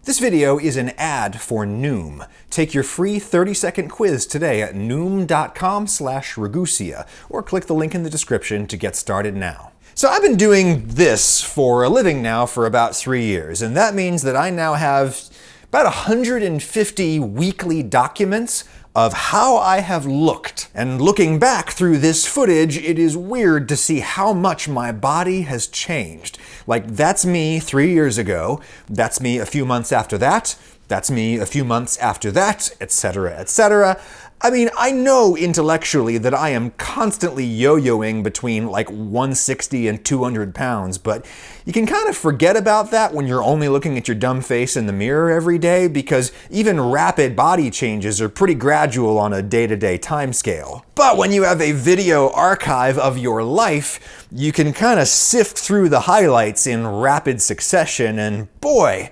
This video is an ad for Noom. Take your free 30-second quiz today at noom.com/Ragusea or click the link in the description to get started now. So I've been doing this for a living now for about 3 years, and that means that I now have about 150 weekly documents of how I have looked. And looking back through this footage, it is weird to see how much my body has changed. Like, that's me 3 years ago, that's me a few months after that, that's me a few months after that, etc., etc. I mean, I know intellectually that I am constantly yo-yoing between like 160 and 200 pounds, but you can kind of forget about that when you're only looking at your dumb face in the mirror every day, because even rapid body changes are pretty gradual on a day-to-day timescale. But when you have a video archive of your life, you can kind of sift through the highlights in rapid succession, and boy,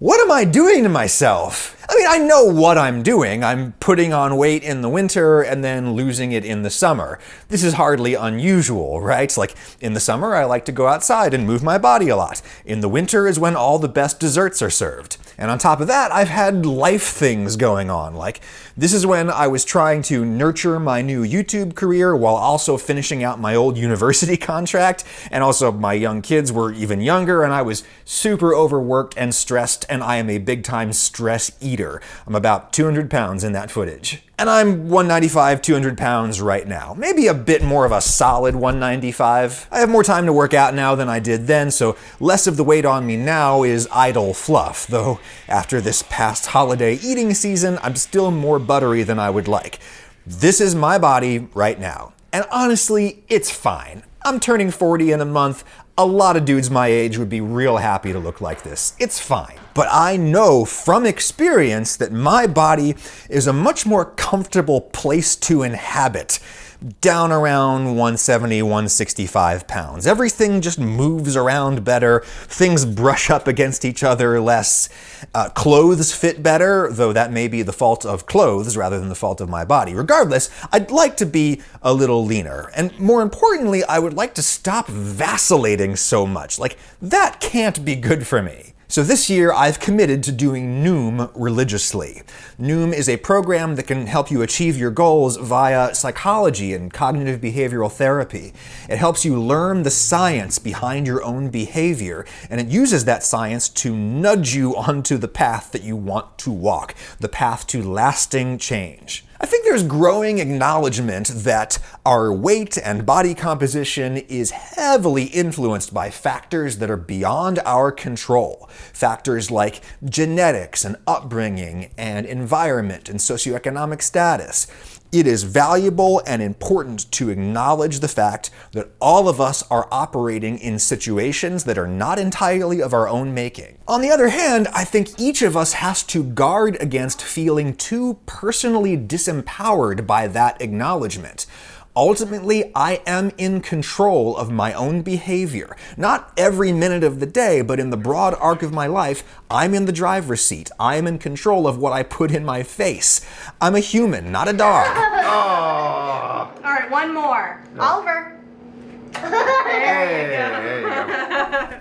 what am I doing to myself? I mean, I know what I'm doing. I'm putting on weight in the winter and then losing it in the summer. This is hardly unusual, right? Like, in the summer, I like to go outside and move my body a lot. In the winter is when all the best desserts are served. And on top of that, I've had life things going on. Like, this is when I was trying to nurture my new YouTube career while also finishing out my old university contract. And also, my young kids were even younger, and I was super overworked and stressed, and I am a big-time stress eater. I'm about 200 pounds in that footage. And I'm 195, 200 pounds right now. Maybe a bit more of a solid 195. I have more time to work out now than I did then, so less of the weight on me now is idle fluff, though after this past holiday eating season, I'm still more buttery than I would like. This is my body right now. And honestly, it's fine. I'm turning 40 in a month. A lot of dudes my age would be real happy to look like this. It's fine. But I know from experience that my body is a much more comfortable place to inhabit. Down around 170, 165 pounds. Everything just moves around better. Things brush up against each other less. Clothes fit better, though that may be the fault of clothes rather than the fault of my body. Regardless, I'd like to be a little leaner. And more importantly, I would like to stop vacillating so much. Like, that can't be good for me. So this year, I've committed to doing Noom religiously. Noom is a program that can help you achieve your goals via psychology and cognitive behavioral therapy. It helps you learn the science behind your own behavior, and it uses that science to nudge you onto the path that you want to walk, the path to lasting change. I think there's growing acknowledgement that our weight and body composition is heavily influenced by factors that are beyond our control. Factors like genetics and upbringing and environment and socioeconomic status. It is valuable and important to acknowledge the fact that all of us are operating in situations that are not entirely of our own making. On the other hand, I think each of us has to guard against feeling too personally disempowered by that acknowledgement. Ultimately, I am in control of my own behavior. Not every minute of the day, but in the broad arc of my life, I'm in the driver's seat. I am in control of what I put in my face. I'm a human, not a dog. All right, one more. No. Oliver. There you go.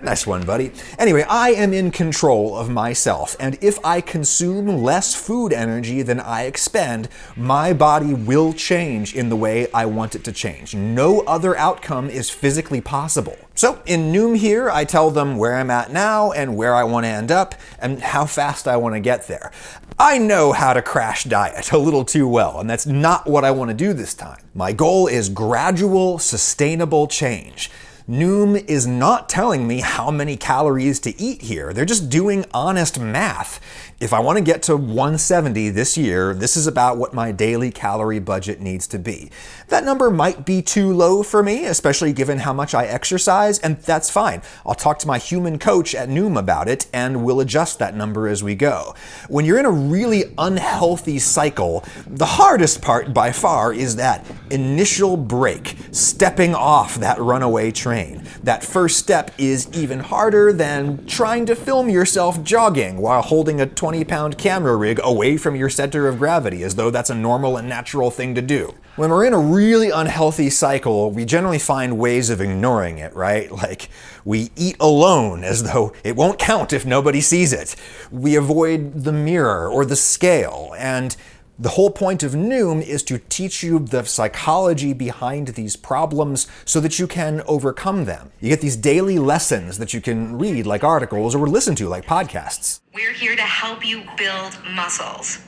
Nice one, buddy. Anyway, I am in control of myself, and if I consume less food energy than I expend, my body will change in the way I want it to change. No other outcome is physically possible. So in Noom here, I tell them where I'm at now and where I want to end up and how fast I want to get there. I know how to crash diet a little too well, and that's not what I want to do this time. My goal is gradual, sustainable change. Noom is not telling me how many calories to eat here. They're just doing honest math. If I want to get to 170 this year, this is about what my daily calorie budget needs to be. That number might be too low for me, especially given how much I exercise, and that's fine. I'll talk to my human coach at Noom about it, and we'll adjust that number as we go. When you're in a really unhealthy cycle, the hardest part by far is that initial break, stepping off that runaway train. That first step is even harder than trying to film yourself jogging while holding a 20-pound camera rig away from your center of gravity, as though that's a normal and natural thing to do. When we're in a really unhealthy cycle, we generally find ways of ignoring it, right? Like, we eat alone as though it won't count if nobody sees it. We avoid the mirror or the scale, and the whole point of Noom is to teach you the psychology behind these problems so that you can overcome them. You get these daily lessons that you can read like articles or listen to like podcasts. We're here to help you build muscles,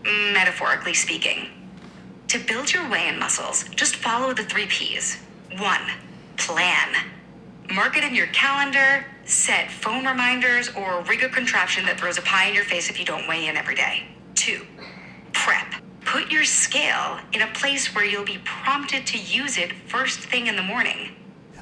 metaphorically speaking. To build your way in muscles, just follow the 3 Ps. 1, plan. Mark it in your calendar, set phone reminders, or rig a contraption that throws a pie in your face if you don't weigh in every day. 2, prep. Put your scale in a place where you'll be prompted to use it first thing in the morning.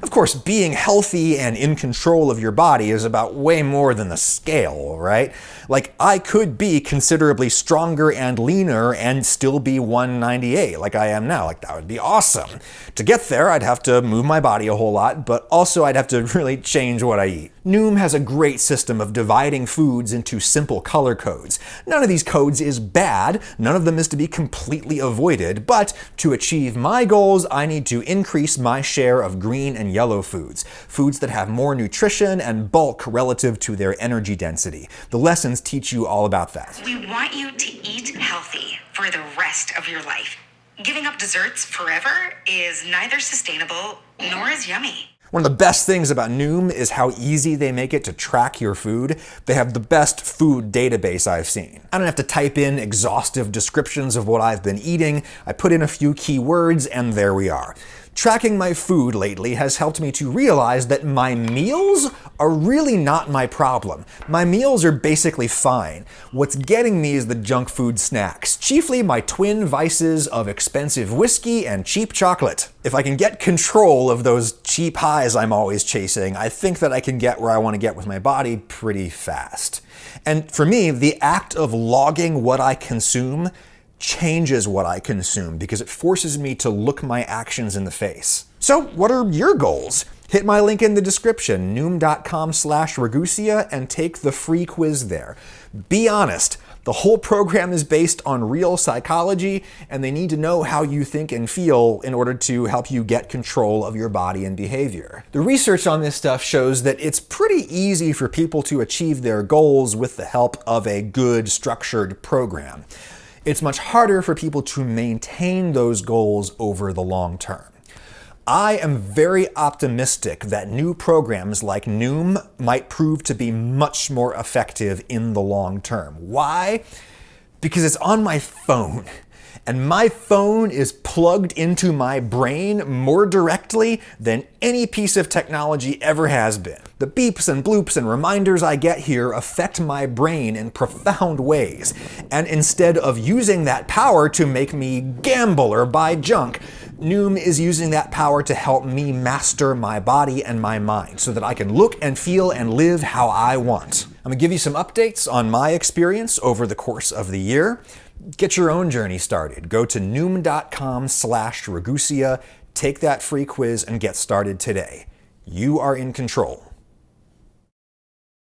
Of course, being healthy and in control of your body is about way more than the scale, right? Like, I could be considerably stronger and leaner and still be 198 like I am now. Like, that would be awesome. To get there, I'd have to move my body a whole lot, but also I'd have to really change what I eat. Noom has a great system of dividing foods into simple color codes. None of these codes is bad, none of them is to be completely avoided, but to achieve my goals, I need to increase my share of green and yellow foods, foods that have more nutrition and bulk relative to their energy density. The lessons teach you all about that. We want you to eat healthy for the rest of your life. Giving up desserts forever is neither sustainable nor is yummy. One of the best things about Noom is how easy they make it to track your food. They have the best food database I've seen. I don't have to type in exhaustive descriptions of what I've been eating. I put in a few keywords and there we are. Tracking my food lately has helped me to realize that my meals are really not my problem. My meals are basically fine. What's getting me is the junk food snacks, chiefly my twin vices of expensive whiskey and cheap chocolate. If I can get control of those cheap highs I'm always chasing, I think that I can get where I want to get with my body pretty fast. And for me, the act of logging what I consume changes what I consume because it forces me to look my actions in the face. So what are your goals? Hit my link in the description, noom.com/Ragusea, and take the free quiz there. Be honest. The whole program is based on real psychology, and they need to know how you think and feel in order to help you get control of your body and behavior. The research on this stuff shows that it's pretty easy for people to achieve their goals with the help of a good, structured program. It's much harder for people to maintain those goals over the long term. I am very optimistic that new programs like Noom might prove to be much more effective in the long term. Why? Because it's on my phone. And my phone is plugged into my brain more directly than any piece of technology ever has been. The beeps and bloops and reminders I get here affect my brain in profound ways. And instead of using that power to make me gamble or buy junk, Noom is using that power to help me master my body and my mind so that I can look and feel and live how I want. I'm gonna give you some updates on my experience over the course of the year. Get your own journey started. Go to noom.com/Ragusea, take that free quiz, and get started today. You are in control.